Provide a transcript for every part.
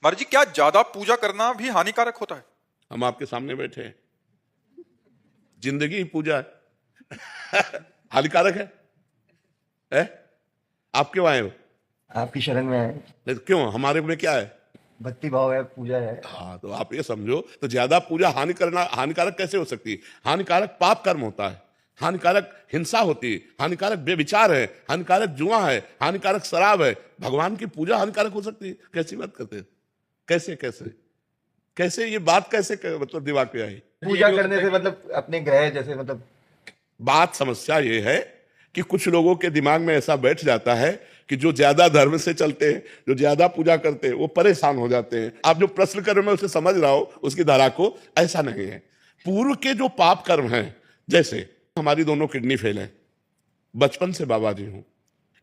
महाराज जी, क्या ज्यादा पूजा करना भी हानिकारक होता है? हम आपके सामने बैठे हैं, जिंदगी ही पूजा है। हानिकारक है? आप क्यों आए हो? आपकी शरण में है। नहीं तो क्यों, हमारे में क्या है? भक्ति भाव है, पूजा है। हाँ, तो आप ये समझो, तो ज्यादा पूजा हानिकारक कैसे हो सकती है? हानिकारक पाप कर्म होता है, हानिकारक हिंसा होती है, हानिकारक बेविचार है, हानिकारक जुआ है, हानिकारक शराब है। भगवान की पूजा हानिकारक हो सकती है? कैसी बात करते हैं? कैसे कैसे कैसे ये बात कैसे मतलब दिमाग में आई? पूजा करने से मतलब अपने ग्रह जैसे मतलब बात समस्या ये है कि कुछ लोगों के दिमाग में ऐसा बैठ जाता है कि जो ज्यादा धर्म से चलते हैं, जो ज्यादा पूजा करते हैं, वो परेशान हो जाते हैं। आप जो प्रश्न कर रहे हो मैं उसे समझ रहा हूं, उसकी धारा को। ऐसा नहीं है। पूर्व के जो पाप कर्म हैं, जैसे हमारी दोनों किडनी फेल है, बचपन से बाबा जी हूं,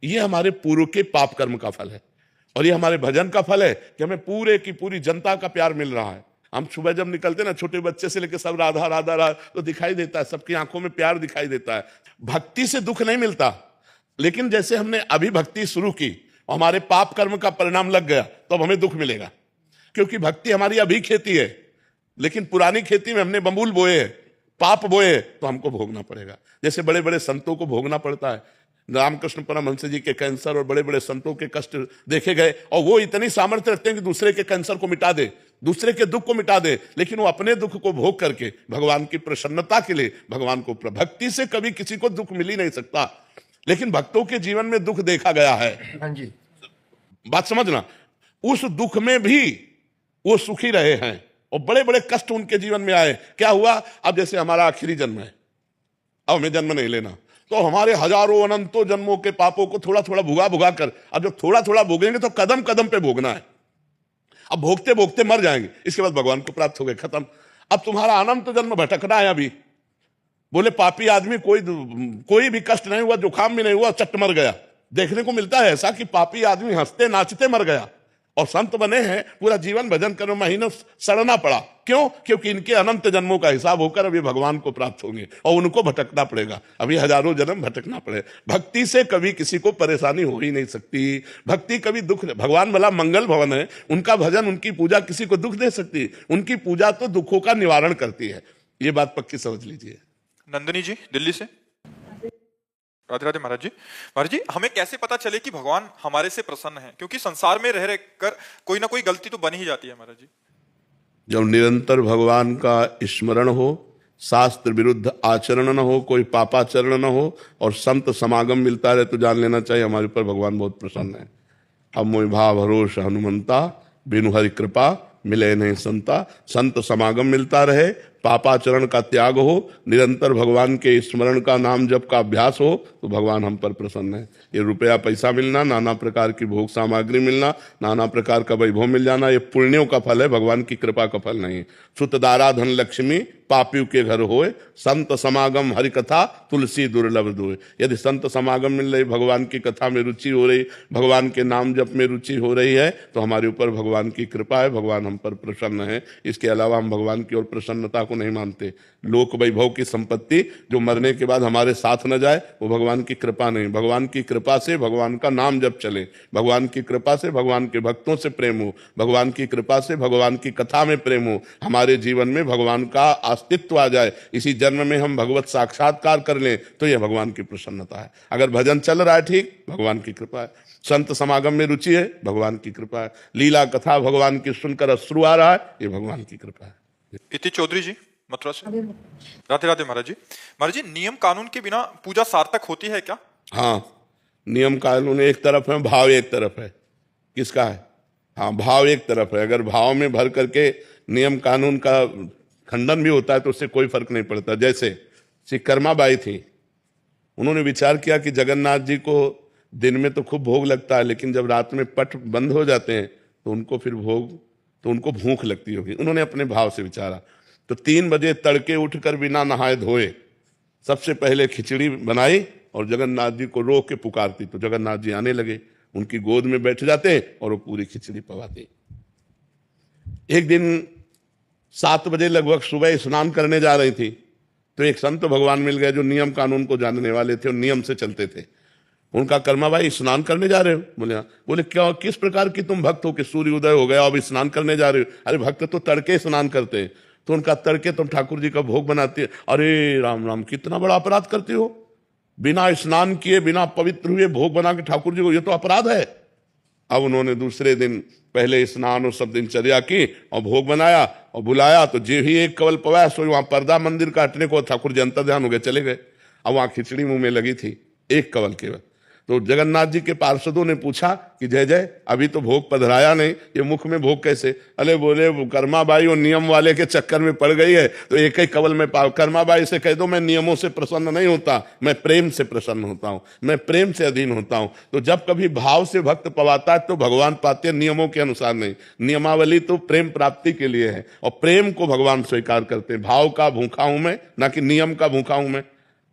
ये हमारे पूर्व के पाप कर्म का फल है। और ये हमारे भजन का फल है कि हमें पूरे की पूरी जनता का प्यार मिल रहा है। हम सुबह जब निकलते ना, छोटे बच्चे से लेकर सब राधा राधा राधा, तो दिखाई देता है, सबकी आंखों में प्यार दिखाई देता है। भक्ति से दुख नहीं मिलता, लेकिन जैसे हमने अभी भक्ति शुरू की और हमारे पाप कर्म का परिणाम लग गया, तो अब हमें दुख मिलेगा, क्योंकि भक्ति हमारी अभी खेती है। लेकिन पुरानी खेती में हमने बबूल बोए हैं, पाप बोए, तो हमको भोगना पड़ेगा। जैसे बड़े बड़े संतों को भोगना पड़ता है। रामकृष्ण परमहंस जी के कैंसर और बड़े बड़े संतों के कष्ट देखे गए, और वो इतनी सामर्थ्य रखते हैं कि दूसरे के कैंसर को मिटा दे, दूसरे के दुख को मिटा दे, लेकिन वो अपने दुख को भोग करके भगवान की प्रसन्नता के लिए भगवान को भक्ति से कभी किसी को दुख मिल ही नहीं सकता। लेकिन भक्तों के जीवन में दुख देखा गया है। हाँ जी, बात समझना, उस दुख में भी वो सुखी रहे हैं और बड़े बड़े कष्ट उनके जीवन में आए। क्या हुआ? अब जैसे हमारा आखिरी जन्म है, अब हमें जन्म नहीं लेना, तो हमारे हजारों अनंतों जन्मों के पापों को थोड़ा थोड़ा भुगा भुगा कर, अब जब थोड़ा थोड़ा भोगेंगे तो कदम कदम पे भोगना है। अब भोगते भोगते मर जाएंगे, इसके बाद भगवान को प्राप्त हो गए, खत्म। अब तुम्हारा अनंत जन्म भटकना है। अभी बोले पापी आदमी कोई भी कष्ट नहीं हुआ, जुकाम भी नहीं हुआ, चट मर गया। देखने को मिलता है ऐसा कि पापी आदमी हंसते नाचते मर गया, और संत बने हैं, पूरा जीवन भजन करने, महीनों सड़ना पड़ा। क्यों? क्योंकि इनके अनंत जन्मों का हिसाब होकर अभी भगवान को प्राप्त होंगे और उनको भटकना पड़ेगा, अभी हजारों जन्म भटकना पड़े। भक्ति से कभी किसी को परेशानी हो ही नहीं सकती। भक्ति कभी दुख, भगवान भला मंगल भवन है, उनका भजन उनकी पूजा किसी को दुख दे सकती? उनकी पूजा तो दुखों का निवारण करती है। ये बात पक्की समझ लीजिए। नंदिनी जी दिल्ली से। राधे राधे महाराज जी। महाराज जी, हमें कैसे पता चले कि भगवान हमारे से प्रसन्न है? क्योंकि संसार में रह कर कोई ना कोई गलती तो बन ही जाती है महाराज जी। जब निरंतर भगवान का स्मरण हो, शास्त्र विरुद्ध आचरण न हो, कोई पापाचरण न हो, और संत समागम मिलता रहे, तो जान लेना चाहिए हमारे ऊपर भगवान बहुत प्रसन्न है। हम मोहि भाव भरोस हनुमंता, बिनु हरि कृपा मिले नहीं संता। संत समागम मिलता रहे, पापाचरण का त्याग हो, निरंतर भगवान के स्मरण का, नाम जप का अभ्यास हो, तो भगवान हम पर प्रसन्न है। ये रुपया पैसा मिलना, नाना प्रकार की भोग सामग्री मिलना, नाना प्रकार का वैभव मिल जाना, ये पुण्यों का फल है, भगवान की कृपा का फल नहीं। सुतदारा धन लक्ष्मी पापियों के घर होए, संत समागम हरि कथा तुलसी दुर्लभ दोए। यदि संत समागम मिल रही, भगवान की कथा में रुचि हो रही, भगवान के नाम जप में रुचि हो रही है, तो हमारे ऊपर भगवान की कृपा है, भगवान हम पर प्रसन्न है। इसके अलावा हम भगवान की ओर प्रसन्नता को नहीं मानते। लोक वैभव की संपत्ति जो मरने के बाद हमारे साथ न जाए, वो भगवान की कृपा नहीं। भगवान की कृपा से भगवान का नाम जप चले, भगवान की कृपा से भगवान के भक्तों से प्रेम हो, भगवान की कृपा से भगवान की कथा में प्रेम हो, हमारे जीवन में भगवान का अस्तित्व आ जाए, इसी जन्म में हम भगवत साक्षात्कार कर लें, तो यह भगवान की प्रसन्नता है। अगर भजन चल रहा है ठीक, भगवान की कृपा है। संत समागम में रुचि है, भगवान की कृपा है। लीला कथा भगवान की सुनकर अश्रु आ रहा है, ये भगवान की कृपा है। इति चौधरी जी मथुरा से। राधे राधे महाराज जी। महाराज जी, नियम कानून के बिना पूजा सार्थक होती है क्या? हाँ, नियम कानून एक तरफ है, भाव एक तरफ है। किसका है? हाँ, भाव एक तरफ है। अगर भाव में भर करके नियम कानून का खंडन भी होता है, तो उससे कोई फर्क नहीं पड़ता। जैसे श्री कर्मा बाई थी, उन्होंने विचार किया कि जगन्नाथ जी को दिन में तो खूब भोग लगता है, लेकिन जब रात में पट बंद हो जाते हैं, तो उनको फिर उनको भूख लगती होगी। उन्होंने अपने भाव से विचारा, तो 3 बजे तड़के उठकर बिना नहाए धोए सबसे पहले खिचड़ी बनाई और जगन्नाथ जी को रो के पुकारती, तो जगन्नाथ जी आने लगे, उनकी गोद में बैठ जाते और वो पूरी खिचड़ी पवाते। एक दिन 7 बजे लगभग सुबह स्नान करने जा रही थी, तो एक संत भगवान मिल गए जो नियम कानून को जानने वाले थे और नियम से चलते थे। उनका कर्मा भाई स्नान करने जा रहे हो? बोले हाँ। बोले क्या, किस प्रकार की तुम भक्त हो कि सूर्य उदय हो गया अब स्नान करने जा रहे हो? अरे भक्त तो तड़के स्नान करते हैं, तो उनका तड़के तुम ठाकुर जी का भोग बनाते हैं। अरे राम राम, कितना बड़ा अपराध करते हो, बिना स्नान किए बिना पवित्र हुए भोग बना के ठाकुर जी को, ये तो अपराध है। अब उन्होंने दूसरे दिन पहले स्नान और सब दिनचर्या की और भोग बनाया और बुलाया, तो जे ही एक कवल पवाया सो वहां पर्दा मंदिर काटने को, ठाकुर जी अंतर ध्यान हो गए, चले गए। अब वहां खिचड़ी मुंह में लगी थी, एक कवल केवल। तो जगन्नाथ जी के पार्षदों ने पूछा कि जय जय, अभी तो भोग पधराया नहीं, ये मुख में भोग कैसे? अरे बोले कर्मा बाई और नियम वाले के चक्कर में पड़ गई है, तो एक ही कवल में पाओ। कर्मा बाई से कह दो मैं नियमों से प्रसन्न नहीं होता, मैं प्रेम से प्रसन्न होता हूं, मैं प्रेम से अधीन होता हूं। तो जब कभी भाव से भक्त पवाता है तो भगवान पाते हैं, नियमों के अनुसार नहीं। नियमावली तो प्रेम प्राप्ति के लिए है, और प्रेम को भगवान स्वीकार करते हैं। भाव का भूखा हूं मैं, ना कि नियम का भूखा हूं मैं।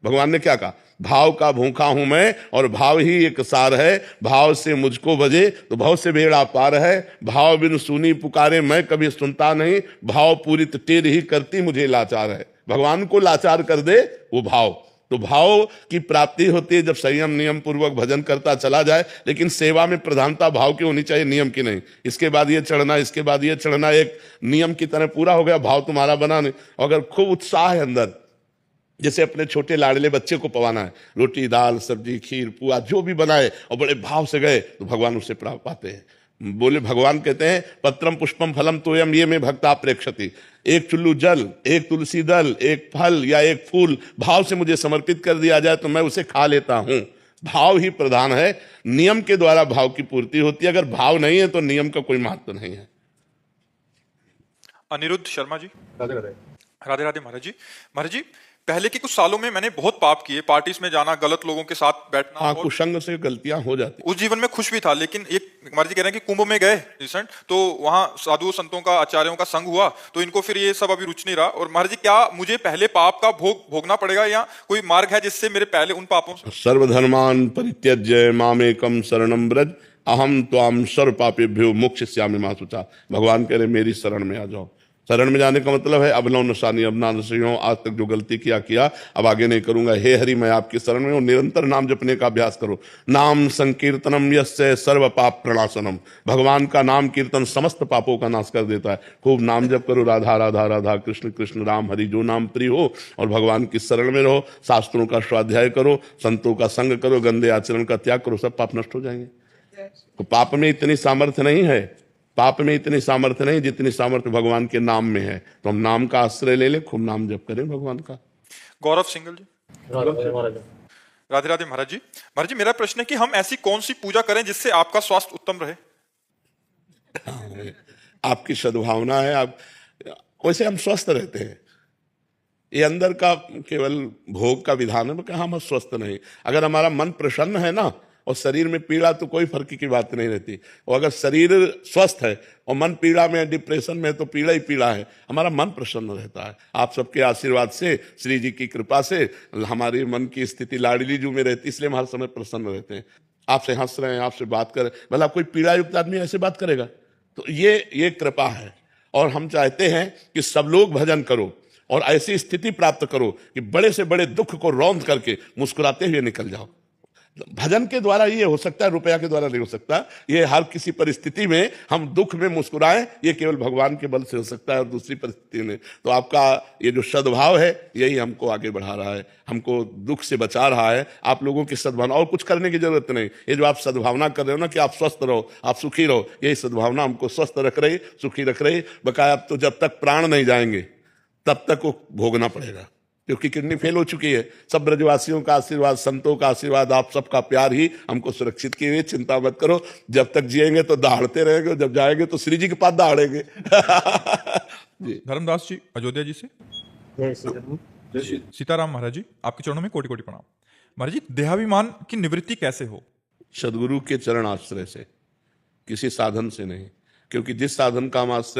भगवान ने क्या कहा? भाव का भूखा हूं मैं, और भाव ही एक सार है। भाव से मुझको बजे तो भाव से बेड़ा पार है। भाव बिन सुनी पुकारे मैं कभी सुनता नहीं, भाव पूरित टेर ही करती मुझे लाचार है। भगवान को लाचार कर दे वो भाव। तो भाव की प्राप्ति होती है जब संयम नियम पूर्वक भजन करता चला जाए, लेकिन सेवा में प्रधानता भाव की होनी चाहिए, नियम की नहीं। इसके बाद ये चढ़ना, इसके बाद ये चढ़ना, एक नियम की तरह पूरा हो गया, भाव तुम्हारा बना नहीं। अगर खूब उत्साह है अंदर, जैसे अपने छोटे लाडले बच्चे को पवाना है, रोटी दाल सब्जी खीर पुआ जो भी बनाए और बड़े भाव से गए, तो भगवान उससे प्राप्त पाते हैं। बोले भगवान कहते हैं पत्रम पुष्पम फलम तोयम ये में भक्ता प्रेक्षति। एक चुल्लू जल, एक तुलसी दल, एक फल या एक फूल भाव से मुझे समर्पित कर दिया जाए तो मैं उसे खा लेता हूं। भाव ही प्रधान है, नियम के द्वारा भाव की पूर्ति होती है। अगर भाव नहीं है तो नियम का कोई महत्व नहीं है। अनिरुद्ध शर्मा जी। राधे राधे। राधे राधे महाराज जी। महाराज जी, पहले के कुछ सालों में मैंने बहुत पाप किए, पार्टीज में जाना, गलत लोगों के साथ बैठना। हाँ, और कुसंग से गलतियां हो जाती। उस जीवन में खुश भी था, लेकिन एक महाराज जी कह रहे हैं कि कुंभ में गए रिसेंट, तो वहां साधुओं संतों का आचार्यों का संग हुआ, तो इनको फिर ये सब अभी रुच नहीं रहा। और महाराज जी, क्या मुझे पहले पाप का भोगना पड़ेगा, या कोई मार्ग है जिससे मेरे पहले उन पापों से? सर्वधर्मान परित्यज्य मामेकम शरणम व्रज अहम त्वाम सर्व पापेभ्यो मोक्षयिष्यामि मा शुचा। भगवान कह रहे मेरी शरण में आ जाओ। शरण में जाने का मतलब है अब नो नशानी, अब ना नशे हो, आज तक जो गलती किया अब आगे नहीं करूंगा। हे हरि मैं आपकी शरण में हूं। निरंतर नाम जपने का अभ्यास करो। नाम संकीर्तनम यस्य सर्व पाप प्रणाशनम। भगवान का नाम कीर्तन समस्त पापों का नाश कर देता है। खूब नाम जप करो, राधा राधा राधा कृष्ण कृष्ण राम हरि, जो नाम प्रिय हो, और भगवान की शरण में रहो। शास्त्रों का स्वाध्याय करो, संतों का संग करो, गंदे आचरण का त्याग करो, सब पाप नष्ट हो जाएंगे। तो पाप में इतनी सामर्थ्य नहीं है, पाप में इतनी सामर्थ्य नहीं जितनी सामर्थ्य भगवान के नाम में है। तो हम नाम का आश्रय ले लें, खूब नाम जप करें भगवान का। गौरव सिंगल जी। राधे राधे महाराज जी। महाराज जी, मेरा प्रश्न है कि हम ऐसी कौन सी पूजा करें जिससे आपका स्वास्थ्य उत्तम रहे? आपकी सद्भावना है, आप वैसे हम स्वस्थ रहते हैं। ये अंदर का केवल भोग का विधान है कि हम स्वस्थ नहीं। अगर हमारा मन प्रसन्न है ना, और शरीर में पीड़ा, तो कोई फर्क की बात नहीं रहती। और अगर शरीर स्वस्थ है और मन पीड़ा में, डिप्रेशन में, तो पीड़ा ही पीड़ा है। हमारा मन प्रसन्न रहता है। आप सबके आशीर्वाद से, श्री जी की कृपा से हमारे मन की स्थिति लाडली जू में रहती, इसलिए हम हर समय प्रसन्न रहते हैं। आपसे हंस रहे हैं, आपसे बात कर रहे हैं, भला कोई पीड़ा युक्त आदमी ऐसे बात करेगा? तो ये कृपा है। और हम चाहते हैं कि सब लोग भजन करो और ऐसी स्थिति प्राप्त करो कि बड़े से बड़े दुख को रौंद करके मुस्कुराते हुए निकल जाओ। भजन के द्वारा ये हो सकता है, रुपया के द्वारा नहीं हो सकता। ये हर किसी परिस्थिति में हम दुख में मुस्कुराएं, ये केवल भगवान के बल से हो सकता है, और दूसरी परिस्थिति में। तो आपका ये जो सद्भाव है, यही हमको आगे बढ़ा रहा है, हमको दुख से बचा रहा है। आप लोगों की सद्भावना, और कुछ करने की जरूरत नहीं। ये जो आप सद्भावना कर रहे हो ना कि आप स्वस्थ रहो, आप सुखी रहो, यही सद्भावना हमको स्वस्थ रख रही, सुखी रख रही। बकाया अब तो जब तक प्राण नहीं जाएंगे तब तक वो भोगना पड़ेगा, क्योंकि किडनी फेल हो चुकी है। सब ब्रजवासियों का आशीर्वाद, संतों का आशीर्वाद, आप सबका प्यार ही हमको सुरक्षित किए हुए। चिंता मत करो, जब तक जिएंगे तो दहाड़ते रहेंगे, जब जाएंगे तो श्री जी के पास दहाड़ेंगे। जी। धर्मदास जी अयोध्या जी से। सीताराम महाराज जी, आपके चरणों में कोटि कोटि प्रणाम। महाराज जी, देहाभिमान की निवृत्ति कैसे हो? सदगुरु के चरण आश्रय से, किसी साधन से नहीं। क्योंकि जिस साधन का हम आश्रय